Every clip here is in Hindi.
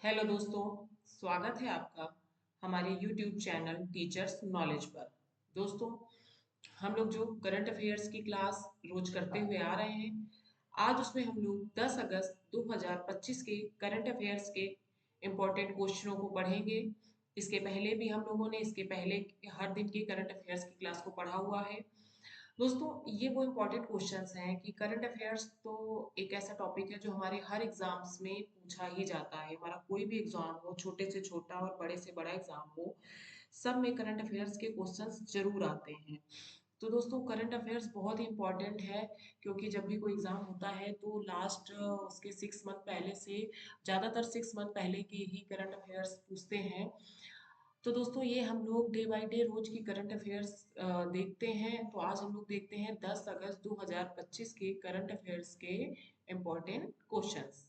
हेलो दोस्तों, स्वागत है आपका हमारे YouTube चैनल टीचर्स नॉलेज पर। दोस्तों, हम लोग जो करंट अफेयर्स की क्लास रोज करते हुए आ रहे हैं, आज उसमें हम लोग 10 अगस्त 2025 के करंट अफेयर्स के इम्पोर्टेंट क्वेश्चनों को पढ़ेंगे। इसके पहले भी हम लोगों ने इसके पहले हर दिन की करंट अफेयर्स की क्लास को पढ़ा हुआ है। दोस्तों, ये वो इम्पोर्टेंट क्वेश्चंस हैं कि करंट अफेयर्स तो एक ऐसा टॉपिक है जो हमारे हर एग्जाम्स में पूछा ही जाता है। हमारा कोई भी एग्जाम हो, छोटे से छोटा और बड़े से बड़ा एग्जाम हो, सब में करंट अफेयर्स के क्वेश्चंस जरूर आते हैं। तो दोस्तों, करंट अफेयर्स बहुत ही इंपॉर्टेंट है, क्योंकि जब भी कोई एग्जाम होता है तो लास्ट उसके 6 मंथ पहले से, ज़्यादातर 6 मंथ पहले के ही करंट अफेयर्स पूछते हैं। तो दोस्तों, ये हम लोग डे बाय डे रोज की करंट अफेयर्स देखते हैं। तो आज हम लोग देखते हैं 10 अगस्त 2025 के करंट अफेयर्स के इम्पोर्टेंट क्वेश्चंस।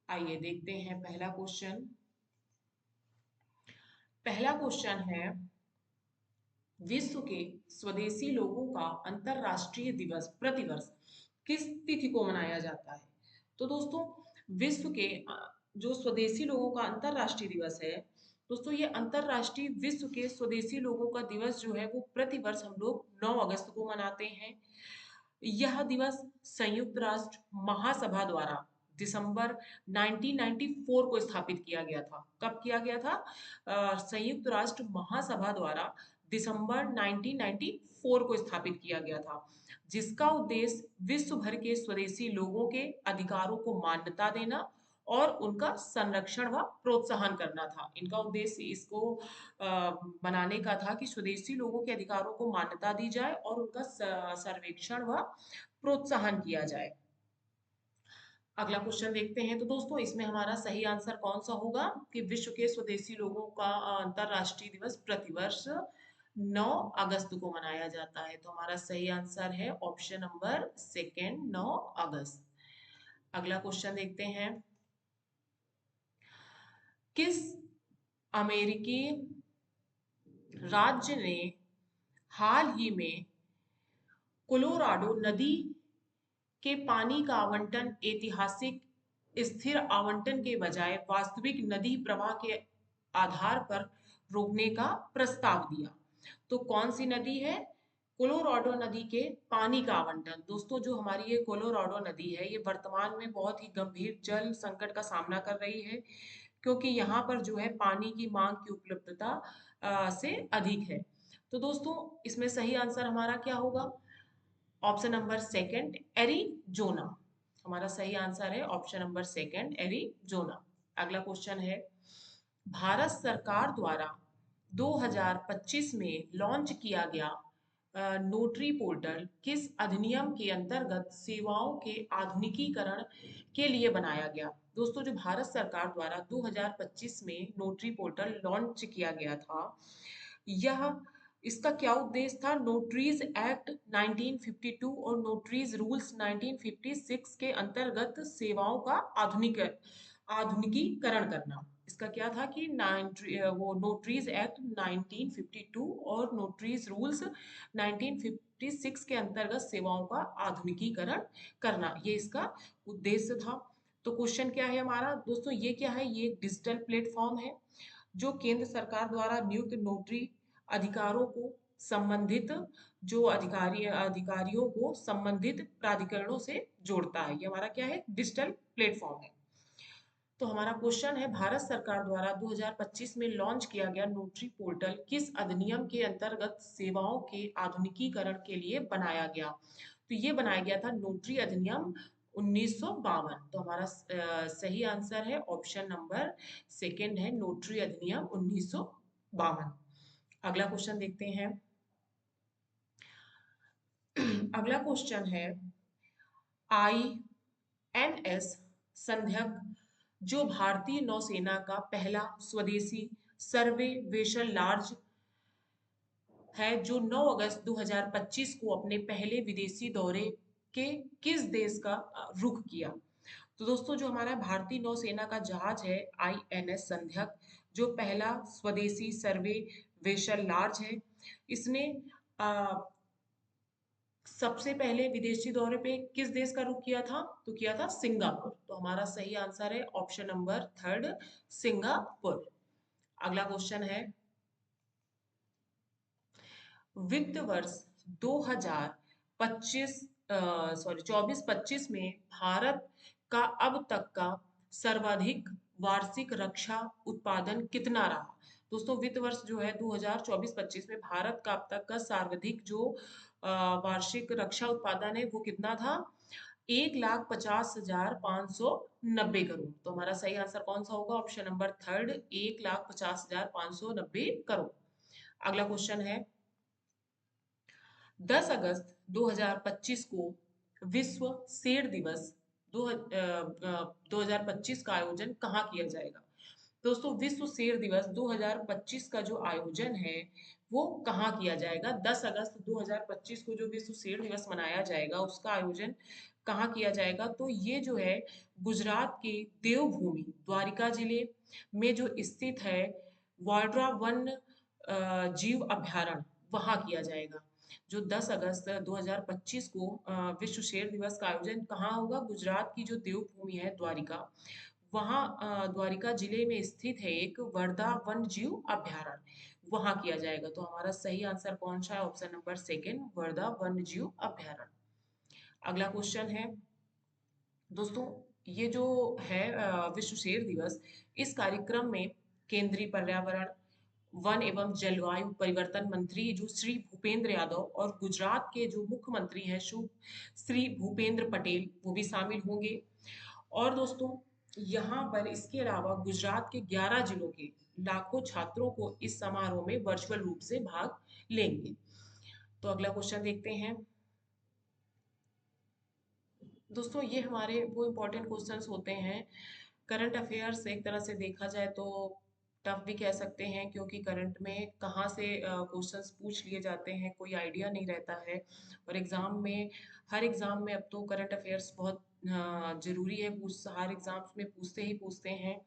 आइए देखते हैं पहला क्वेश्चन। पहला क्वेश्चन है, विश्व के स्वदेशी लोगों का अंतरराष्ट्रीय दिवस प्रतिवर्ष किस तिथि को मनाया जाता है? तो दोस्तों, विश्व के जो स्वदेशी लोगों का अंतरराष्ट्रीय दिवस है, दोस्तों ये अंतरराष्ट्रीय विश्व के स्वदेशी लोगों का दिवस जो है वो प्रतिवर्ष हम लोग 9 अगस्त को मनाते हैं। यह दिवस संयुक्त राष्ट्र महासभा द्वारा दिसंबर 1994 को स्थापित किया गया था। कब किया गया था? संयुक्त राष्ट्र महासभा द्वारा दिसंबर 1994 को स्थापित किया गया था, जिसका उद्देश्य विश्व भर के स्वदेशी लोगों के अधिकारों को मान्यता देना और उनका संरक्षण व प्रोत्साहन करना था। इनका उद्देश्य इसको बनाने का था कि स्वदेशी लोगों के अधिकारों को मान्यता दी जाए और उनका सर्वेक्षण व प्रोत्साहन किया जाए। अगला क्वेश्चन देखते हैं। तो दोस्तों, इसमें हमारा सही आंसर कौन सा होगा कि विश्व के स्वदेशी लोगों का अंतरराष्ट्रीय दिवस प्रतिवर्ष 9 अगस्त को मनाया जाता है। तो हमारा सही आंसर है ऑप्शन नंबर सेकेंड, 9 अगस्त। अगला क्वेश्चन देखते हैं। किस अमेरिकी राज्य ने हाल ही में कोलोराडो नदी के पानी का आवंटन ऐतिहासिक स्थिर आवंटन के बजाय वास्तविक नदी प्रवाह के आधार पर रोकने का प्रस्ताव दिया? तो कौन सी नदी है? कोलोराडो नदी के पानी का आवंटन। दोस्तों, जो हमारी ये कोलोराडो नदी है, ये वर्तमान में बहुत ही गंभीर जल संकट का सामना कर रही है, क्योंकि यहाँ पर जो है पानी की मांग की उपलब्धता से अधिक है। तो दोस्तों, इसमें सही आंसर हमारा क्या होगा? Option number second, Arizona. हमारा सही आंसर है ऑप्शन नंबर सेकंड, एरिजोना। अगला क्वेश्चन है, भारत सरकार द्वारा 2025 में लॉन्च किया गया नोटरी पोर्टल किस अधिनियम के अंतर्गत सेवाओं के आधुनिकीकरण के लिए बनाया गया? दोस्तों, जो भारत सरकार द्वारा 2025 में नोटरी पोर्टल लॉन्च किया गया था, यह इसका क्या उद्देश्य था? नोटरीज एक्ट 1952 और नोटरीज रूल्स 1956 के अंतर्गत सेवाओं का आधुनिकीकरण करना। इसका क्या था कि वो नोटरीज एक्ट 1952 और नोटरीज रूल्स 1956 के अंतर्गत सेवाओं का आधुनिकीकरण करना, ये इसका उद्देश्य था। तो क्वेश्चन क्या है हमारा? दोस्तों, ये क्या है? ये एक डिजिटल प्लेटफॉर्म है जो केंद्र सरकार द्वारा नियुक्त नोटरी अधिकारों को संबंधित जो अधिकारियों को संबंधित प्राधिकरणों से जोड़ता है। ये हमारा क्या है? डिजिटल प्लेटफॉर्म है। तो हमारा क्वेश्चन है, भारत सरकार द्वारा 2025 में लॉन्च किया गया नोटरी पोर्टल किस अधिनियम के अंतर्गत सेवाओं के आधुनिकीकरण के लिए बनाया गया? तो ये बनाया गया था नोटरी अधिनियम 1952। तो हमारा सही आंसर है ऑप्शन नंबर सेकंड है, नोटरी अधिनियम 1952। अगला क्वेश्चन देखते हैं। अगला क्वेश्चन है, INS संध्यक जो भारतीय नौसेना का पहला स्वदेशी सर्वे वेसल लार्ज है, जो 9 अगस्त 2025 को अपने पहले विदेशी दौरे के किस देश का रुख किया? तो दोस्तों, जो हमारा भारतीय नौसेना का जहाज है INS संध्यक, जो पहला स्वदेशी सर्वे वेसल लार्ज है, इसने सबसे पहले विदेशी दौरे पे किस देश का रुख किया था? तो किया था सिंगापुर। तो हमारा सही आंसर है ऑप्शन नंबर थर्ड, सिंगापुर। अगला क्वेश्चन है, वित्त वर्ष 2025 सॉरी 24-25 में भारत का अब तक का सर्वाधिक वार्षिक रक्षा उत्पादन कितना रहा? दोस्तों वित्त वर्ष जो है 2024-25 में भारत का अब तक का सर्वाधिक जो वार्षिक रक्षा उत्पादन है वो कितना था? 1,50,590 करोड़। तो हमारा सही आंसर कौन सा होगा? Option number third, 1,50,590 crore. अगला क्वेश्चन है, 10 अगस्त 2025 को विश्व सेर दिवस 2025 का आयोजन कहाँ किया जाएगा? दोस्तों विश्व सेर दिवस 2025 का जो आयोजन है वो कहाँ किया जाएगा? 10 अगस्त 2025 को जो विश्व सेर दिवस मनाया जाएगा उसका आयोजन कहाँ किया जाएगा? तो ये जो है गुजरात के देवभूमि द्वारिका जिले में जो स्थित है वाड्रा वन जीव अभ्यारण्य, वहाँ किया जाएगा। जो 10 अगस्त 2025 को विश्व शेर दिवस का आयोजन कहाँ होगा? गुजरात की जो देवभूमि है द्वारिका, वहाँ द्वारिका जिले में स्थित है एक वर्धा वन जीव अभ्यारण्य, वहाँ किया जाएगा। तो हमारा सही आंसर कौन सा है? Option number second, Wardha one जीव अभ्यारण्य। अगला क्वेश्चन है, दोस्तों ये जो है विश्व शेर दिवस, इस कार्यक्रम में केंद्रीय पर्यावरण वन एवं जलवायु परिवर्तन मंत्री जो श्री भूपेंद्र यादव और गुजरात के जो मुख्यमंत्री हैं श्री भूपेंद्र पटेल वो भी शामिल होंगे। और दोस्तों यहाँ पर इसके अलावा गुजरात के 11 जिलों के लाखों छात्रों को इस समारोह में वर्चुअल रूप से भाग लेंगे। तो अगला क्वेश्चन देखते हैं। दोस्तों ये हमारे वो इम्पोर्टेंट क्वेश्चंस होते हैं, करंट अफेयर्स एक तरह से देखा जाए तो टफ भी कह सकते हैं, क्योंकि करंट में कहाँ से क्वेश्चंस पूछ लिए जाते हैं कोई आइडिया नहीं रहता है। और एग्ज़ाम में, हर एग्ज़ाम में अब तो करंट अफेयर्स बहुत ज़रूरी है, हर एग्ज़ाम्स में पूछते ही पूछते हैं।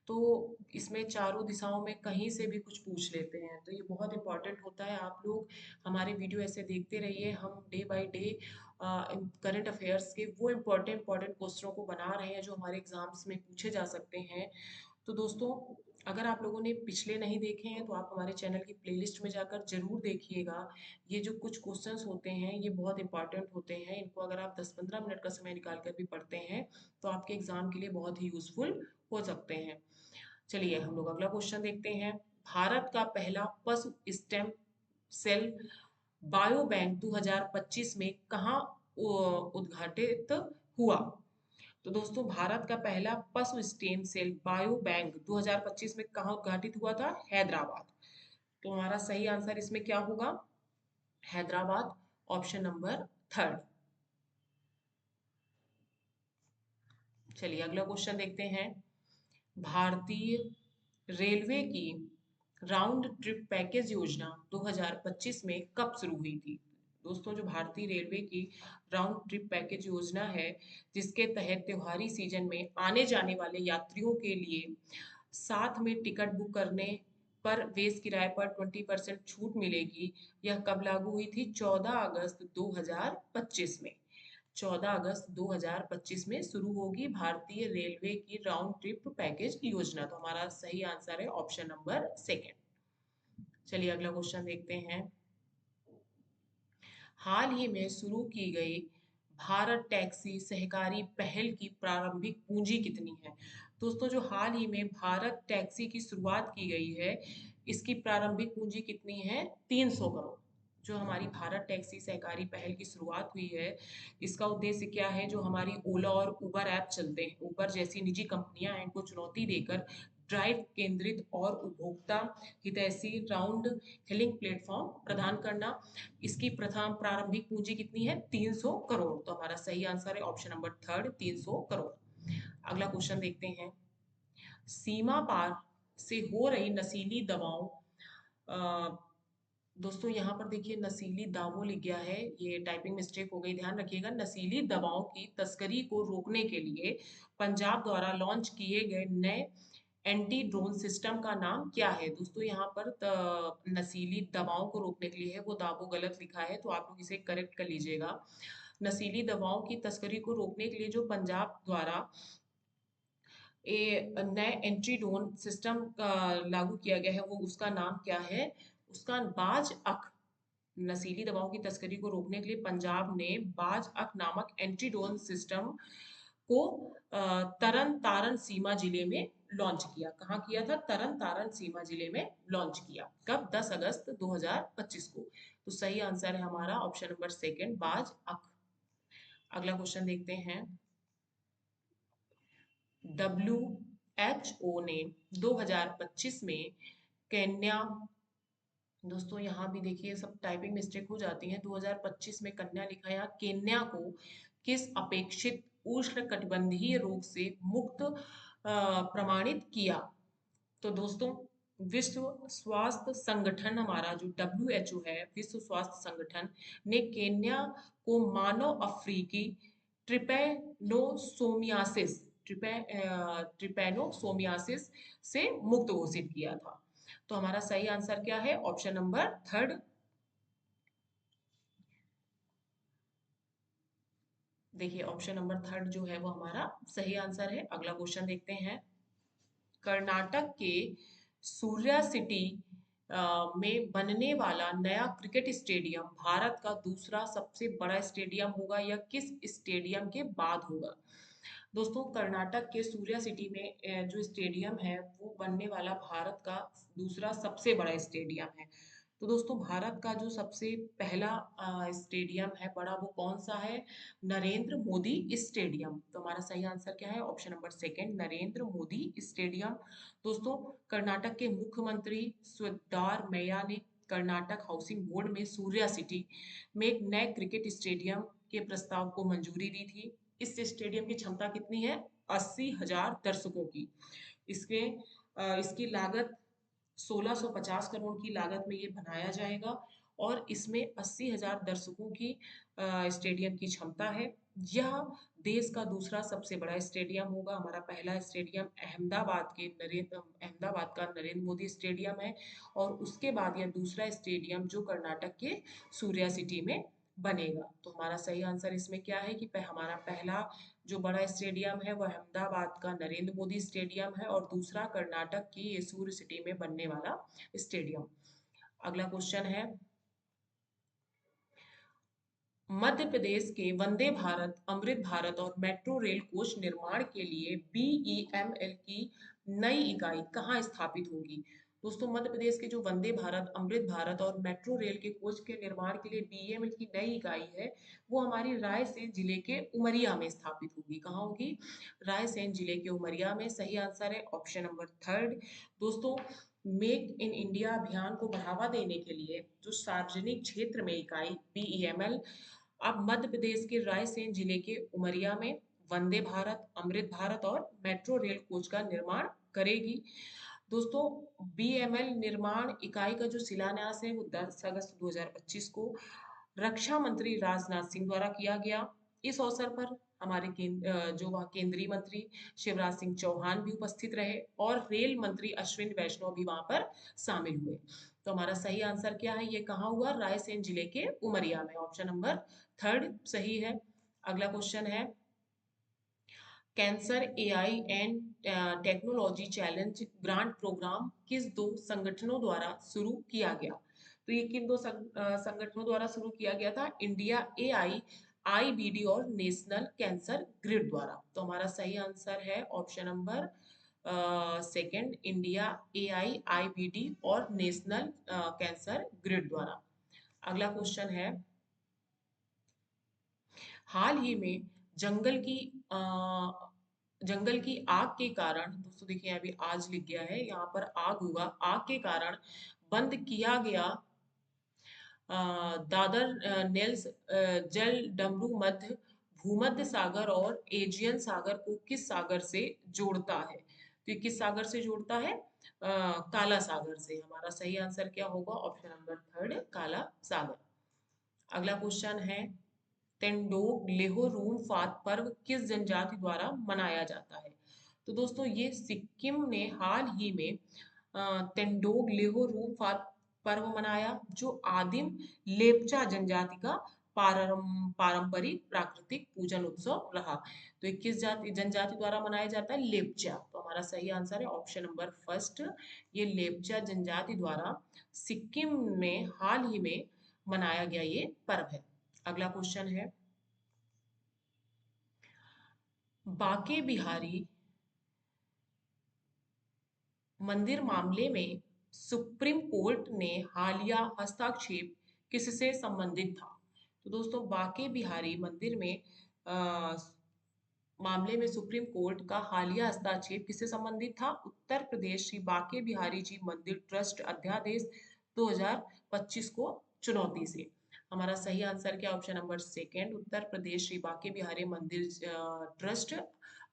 तो इसमें चारों दिशाओं में कहीं से भी कुछ पूछ लेते हैं, तो ये बहुत इंपॉर्टेंट होता है। आप लोग हमारे वीडियो ऐसे देखते रहिए, हम day by day current affairs के वो इम्पोर्टेंट इंपॉर्टेंट क्वेश्चनों को बना रहे हैं जो हमारे एग्जाम्स में पूछे जा सकते हैं। तो दोस्तों अगर आप लोगों ने पिछले नहीं देखे हैं तो आप हमारे चैनल की प्लेलिस्ट में जाकर जरूर देखिएगा। ये जो कुछ क्वेश्चंस होते हैं ये बहुत इंपॉर्टेंट होते हैं, इनको अगर आप 10-15 मिनट का समय निकाल कर भी पढ़ते हैं तो आपके एग्जाम के लिए बहुत ही यूजफुल हो सकते हैं। चलिए हम लोग अगला क्वेश्चन देखते हैं। भारत का पहला पशु स्टेम सेल बायो बैंक 2025 में कहाँ उद्घाटित हुआ? तो दोस्तों भारत का पहला पशु स्टेम सेल बायो बैंक 2025 में कहाँ उद्घाटित हुआ था? हैदराबाद। तो हमारा सही आंसर इसमें क्या होगा? Hyderabad, option number third. चलिए अगला क्वेश्चन देखते हैं। भारतीय रेलवे की राउंड ट्रिप पैकेज योजना 2025 में कब शुरू हुई थी? दोस्तों जो भारतीय रेलवे की राउंड ट्रिप पैकेज योजना है जिसके तहत त्योहारी सीजन में आने जाने वाले यात्रियों के लिए साथ में टिकट बुक करने पर बेस किराए पर 20% छूट मिलेगी, यह कब लागू हुई थी? 14 अगस्त 2025 में। 14 अगस्त 2025 में शुरू होगी भारतीय रेलवे की राउंड ट्रिप पैकेज योजना। तो हमारा सही आंसर है ऑप्शन नंबर सेकेंड। चलिए अगला क्वेश्चन देखते हैं। हाल ही में शुरू की गई भारत टैक्सी सहकारी पहल की प्रारंभिक पूंजी कितनी है? दोस्तों जो हाल ही में भारत टैक्सी की शुरुआत की गई है इसकी प्रारंभिक पूंजी कितनी है? 300 करोड़। जो हमारी भारत टैक्सी सहकारी पहल की शुरुआत हुई है इसका उद्देश्य क्या है? जो हमारी ओला और उबर ऐप चलते हैं, उबर जैसी निजी कंपनियां हैं, इनको चुनौती देकर ड्राइव केंद्रित और उपभोक्ता हितैषी राउंड हेलिंग प्लेटफॉर्म प्रदान करना। इसकी प्रथम प्रारंभिक पूंजी कितनी है? 300 करोड़। तो हमारा सही आंसर है ऑप्शन नंबर थर्ड, 300 करोड़। अगला क्वेश्चन देखते हैं। सीमा पार से हो रही नशीली दवाओं, दोस्तों यहाँ पर देखिए नशीली दावों लिख गया है, ये टाइपिंग मिस्टेक हो गई, ध्यान रखिएगा। नशीली दवाओं की तस्करी को रोकने के लिए पंजाब द्वारा लॉन्च किए गए नए एंटी ड्रोन सिस्टम का नाम क्या है? दोस्तों यहाँ पर नशीली दवाओं को रोकने के लिए है, वो दावो गलत लिखा है तो आप लोग इसे करेक्ट कर लीजिएगा। नशीली दवाओं की तस्करी को रोकने के लिए जो पंजाब द्वारा नए एंटी ड्रोन सिस्टम लागू किया गया है, वो उसका नाम क्या है? उसका बाज अक। नशीली दवाओं की तस्करी को रोकने के लिए पंजाब ने बाज अक नामक एंटी ड्रोन सिस्टम को तरन तारण सीमा जिले में लॉन्च किया। कहाँ किया था? तरन तारण सीमा जिले में लॉन्च किया। कब? 10 अगस्त 2025 को। तो सही आंसर है हमारा ऑप्शन नंबर सेकंड, बाज अक। अगला क्वेश्चन देखते हैं। WHO ने 2025 में केन्या, दोस्तों यहाँ भी देखिए सब टाइपिंग मिस्टेक हो जाती है, 2025 में कन्या लिखा है, यहाँ केन्या को किस अपेक्षित उष्णकटिबंधीय रोग से मुक्त प्रमाणित किया? तो दोस्तों विश्व स्वास्थ्य संगठन, हमारा जो WHO है, विश्व स्वास्थ्य संगठन ने केन्या को मानव अफ्रीकी ट्रिपैनोसोमियासिस ट्रिपैनोसोमियासिस से मुक्त घोषित किया था। तो हमारा सही आंसर क्या है? Option number third. देखिए ऑप्शन नंबर थर्ड जो है वो हमारा सही आंसर है। अगला क्वेश्चन देखते हैं। कर्नाटक के सूर्या सिटी में बनने वाला नया क्रिकेट स्टेडियम भारत का दूसरा सबसे बड़ा स्टेडियम होगा या किस स्टेडियम के बाद होगा? दोस्तों कर्नाटक के सूर्या सिटी में जो स्टेडियम है वो बनने वाला भारत का दूसरा सबसे बड़ा स्टेडियम है। तो दोस्तों भारत का जो सबसे पहला स्टेडियम है बड़ा, वो कौन सा है? नरेंद्र मोदी स्टेडियम। तो हमारा सही आंसर क्या है? Option number second, Narendra Modi stadium. दोस्तों कर्नाटक के मुख्यमंत्री सिद्धारमैया ने कर्नाटक हाउसिंग बोर्ड में सूर्या सिटी में एक नए क्रिकेट स्टेडियम के प्रस्ताव को मंजूरी दी थी। इस स्टेडियम की क्षमता कितनी है? 80,000 दर्शकों की। इसके इसकी लागत 1650 करोड़ की लागत में ये बनाया जाएगा और इसमें 80,000 दर्शकों की स्टेडियम की क्षमता है। यह देश का दूसरा सबसे बड़ा स्टेडियम होगा। हमारा पहला स्टेडियम अहमदाबाद का नरेंद्र मोदी स्टेडियम है और उसके बाद यह दूसरा स्टेडियम जो कर्नाटक के सूर्या सिटी में बनेगा। तो हमारा सही आंसर इसमें क्या है कि हमारा पहला जो बड़ा स्टेडियम है वह अहमदाबाद का नरेंद्र मोदी स्टेडियम है और दूसरा कर्नाटक की ये सूर्य सिटी में बनने वाला स्टेडियम। अगला क्वेश्चन है। मध्य प्रदेश के वंदे भारत, अमृत भारत और मेट्रो रेल कोच निर्माण के लिए BEML की नई इकाई कहाँ स्थापित होगी? दोस्तों मध्य प्रदेश के जो वंदे भारत, अमृत भारत और मेट्रो रेल के कोच के निर्माण के लिए BEML की नई इकाई है वो हमारी रायसेन जिले के उमरिया में स्थापित होगी। कहाँ होगी? रायसेन जिले के उमरिया में। सही आंसर है ऑप्शन नंबर थर्ड। दोस्तों मेक इन इंडिया अभियान को बढ़ावा देने के लिए जो सार्वजनिक क्षेत्र में इकाई BEML अब मध्य प्रदेश के रायसेन जिले के उमरिया में वंदे भारत, अमृत भारत और मेट्रो रेल कोच का निर्माण करेगी। दोस्तों BEML निर्माण इकाई का जो शिलान्यास है वो 10 अगस्त 2025 को रक्षा मंत्री राजनाथ सिंह द्वारा किया गया। इस अवसर पर हमारे जो वह केंद्रीय मंत्री शिवराज सिंह चौहान भी उपस्थित रहे और रेल मंत्री अश्विनी वैष्णव भी वहां पर शामिल हुए। तो हमारा सही आंसर क्या है? ये कहाँ हुआ? रायसेन जिले के उमरिया में। ऑप्शन नंबर थर्ड सही है। अगला क्वेश्चन है। Cancer AI and technology challenge grant program किस दो संगठनों द्वारा शुरू किया गया? तो ये किन दो संगठनों द्वारा शुरू किया गया था? इंडिया AI IBD और नेशनल कैंसर ग्रिड द्वारा। तो हमारा सही आंसर है option number second, India AI IBD और नेशनल कैंसर ग्रिड द्वारा। अगला क्वेश्चन है। हाल ही में जंगल की जंगल की आग के कारण, दोस्तों देखिए अभी आज लिख गया है, यहाँ पर आग होगा। आग के कारण बंद किया गया दादर नेल्स जल डमरू मध्य भूमध्य सागर और एजियन सागर को किस सागर से जोड़ता है? तो ये किस सागर से जोड़ता है? काला सागर से। हमारा सही आंसर क्या होगा? ऑप्शन नंबर थर्ड, काला सागर। अगला क्वेश्चन है। तेंदोग लेहो रूम फात पर्व किस जनजाति द्वारा मनाया जाता है? तो दोस्तों ये सिक्किम ने हाल ही में तेंडोग लेहो पर्व मनाया, जो आदिम लेपचा जनजाति का पारंपरिक प्राकृतिक पूजन उत्सव रहा। तो ये किस जाति जनजाति द्वारा मनाया जाता है? लेपचा। तो हमारा सही आंसर है ऑप्शन नंबर फर्स्ट, ये लेपचा जनजाति द्वारा सिक्किम में हाल ही में मनाया गया ये पर्व है। अगला क्वेश्चन है, बांके बिहारी मंदिर मामले में सुप्रीम कोर्ट ने हालिया हस्तक्षेप किससे संबंधित था? तो दोस्तों बांके बिहारी मंदिर में अ, मामले में सुप्रीम कोर्ट का हालिया हस्तक्षेप किससे संबंधित था? उत्तर प्रदेश श्री बांके बिहारी जी मंदिर ट्रस्ट अध्यादेश 2025 को चुनौती से। हमारा सही आंसर क्या? Option number second, Uttar Pradesh Shri Banke Bihari मंदिर ट्रस्ट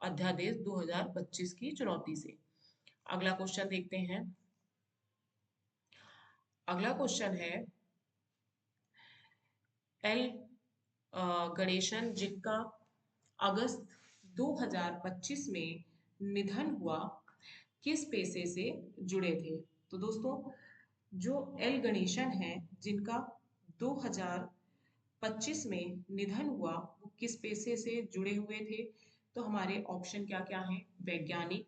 अध्यादेश 2025 की चुनौती से। अगला क्वेश्चन देखते हैं। अगला क्वेश्चन है, एल गणेशन जिनका अगस्त 2025 में निधन हुआ, किस पेशे से जुड़े थे? तो दोस्तों जो एल गणेशन है जिनका 2025 में निधन हुआ, वो किस पेशे से जुड़े हुए थे? तो हमारे ऑप्शन क्या क्या हैं? वैज्ञानिक,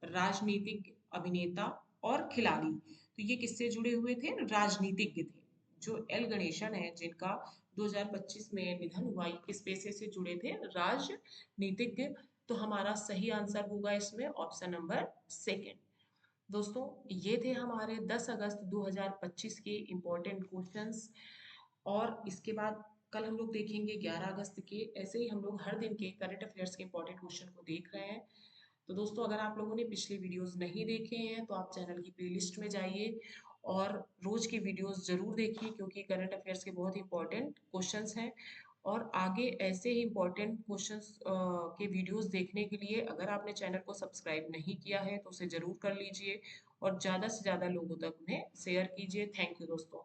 राजनीतिक, अभिनेता और खिलाड़ी। तो ये किससे जुड़े हुए थे? राजनीतिज्ञ थे। जो एल गणेशन है जिनका 2025 में निधन हुआ, ये किस पेशे से जुड़े थे? राजनीतिज्ञ। तो हमारा सही आंसर होगा इसमें ऑप्शन नंबर सेकेंड। दोस्तों ये थे हमारे 10 अगस्त 2025 के इम्पोर्टेंट क्वेश्चंस, और इसके बाद कल हम लोग देखेंगे 11 अगस्त के। ऐसे ही हम लोग हर दिन के करंट अफेयर्स के इम्पोर्टेंट क्वेश्चन को देख रहे हैं। तो दोस्तों अगर आप लोगों ने पिछले वीडियोस नहीं देखे हैं तो आप चैनल की प्लेलिस्ट में जाइए और रोज की वीडियोस जरूर देखिए, क्योंकि करंट अफेयर्स के बहुत इंपॉर्टेंट क्वेश्चंस हैं। और आगे ऐसे ही इंपॉर्टेंट क्वेश्चंस के वीडियोस देखने के लिए अगर आपने चैनल को सब्सक्राइब नहीं किया है तो उसे जरूर कर लीजिए और ज़्यादा से ज़्यादा लोगों तक उन्हें शेयर कीजिए। थैंक यू दोस्तों।